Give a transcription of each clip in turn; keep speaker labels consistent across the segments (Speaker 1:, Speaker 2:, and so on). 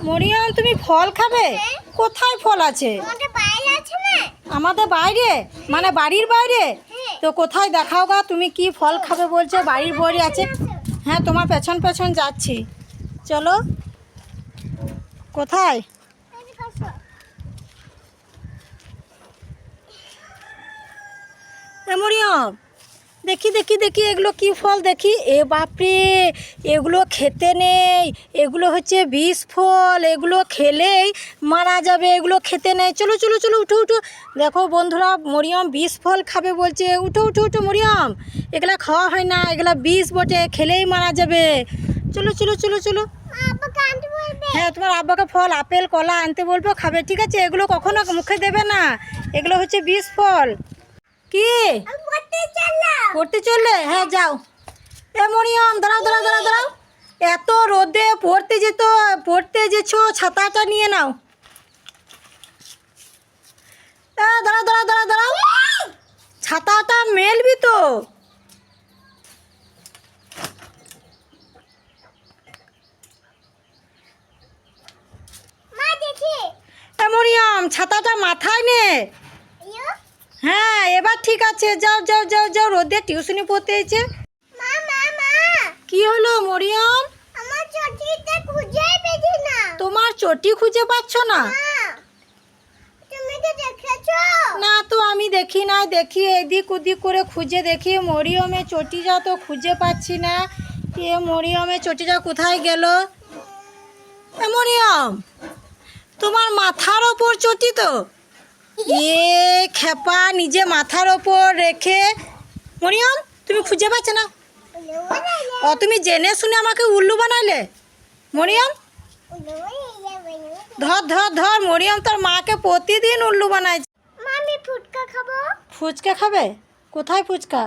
Speaker 1: মরিয়ম তুমি ফল খাবে? কোথায় ফল আছে? আমাদের বাইরে, মানে বাড়ির বাইরে? তো কোথায় দেখাও গা, তুমি কি ফল খাবে বলছো? বাড়ির বাইরে আছে। হ্যাঁ, তোমার পেছন পেছন যাচ্ছি, চলো। কোথায়? মরিয়ম দেখি দেখি দেখি, এগুলো কি ফল দেখি। এ বাপরে, এগুলো খেতে নেই, এগুলো হচ্ছে বিষ ফল, এগুলো খেলেই মারা যাবে, এগুলো খেতে নেই। চলো চলো চলো, উঠো উঠো। দেখো বন্ধুরা, মরিয়ম বিষ ফল খাবে বলছে। উঠো উঠো উঠো মরিয়ম, এগুলা খাওয়া হয় না, এগুলা বিষ বটে, খেলেই মারা যাবে। চলো চলো চলো চলো। হ্যাঁ, তোমার আব্বাকে ফল, আপেল কলা আনতে বলবো, খাবে, ঠিক আছে? এগুলো কখনো মুখে দেবে না, এগুলো হচ্ছে বিষ ফল। কি পড়তে চললে? হ্যাঁ যাও। এ মরিয়ম দাঁড়াও দাঁড়াও দাঁড়াও দাঁড়াও, এত রোদে পড়তে যেছো, ছাতাটা নিয়ে নাও। দাঁড়াও দাঁড়াও দাঁড়াও দাঁড়াও, ছাতাটা মেলবি তো। মরিয়ম ছাতাটা মাথায় নে। হ্যাঁ এবার ঠিক আছে, যাও যাও যাও যাও, রোদে টিউশনি পড়তে এসেছে। কি হলো মরিয়ম? তোমার চটি খুঁজে পাচ্ছ না? না তো আমি দেখি না, দেখি এদিক ওদিক করে খুঁজে দেখি, মরিয়মের চটিটা তো খুঁজে পাচ্ছি না। এ মরিয়মের চটিটা কোথায় গেল? মরিয়ম তোমার মাথার ওপর চটি তো? এ খেপা, নিজে মাথার ওপর রেখে। মরিয়ম তুমি খুঁজে পাচ্ছ না? তুমি জেনে শুনে আমাকে উল্লু বানালে। মরিয়ম ধর ধর ধর, মরিয়ম তোর মাকে প্রতিদিন উল্লু বানায়। ফুচকা খাবে? কোথায় ফুচকা?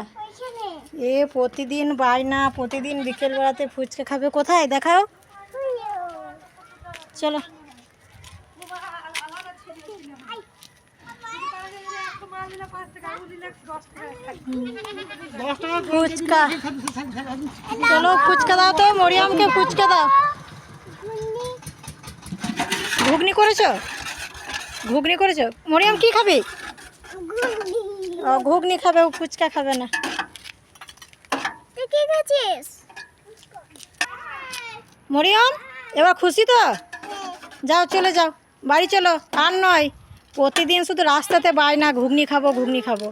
Speaker 1: এ প্রতিদিন বায়না, প্রতিদিন বিকেল বেলাতে ফুচকা খাবে। কোথায় দেখাও, চলো। ফুচকা, চলো ফুচকা দাও তো, মরিয়মকে ফুচকা দাও। ঘুগনি করেছো? ঘুগনি করেছো? মরিয়ম কি খাবে? ঘুগনি খাবে, ফুচকা খাবে না। মরিয়ম এবার খুশি তো? যাও চলে যাও, বাড়ি চলো। আর নয়, প্রতিদিন শুধু রাস্তাতে বায়না, ঘুগনি খাবো ঘুগনি খাবো।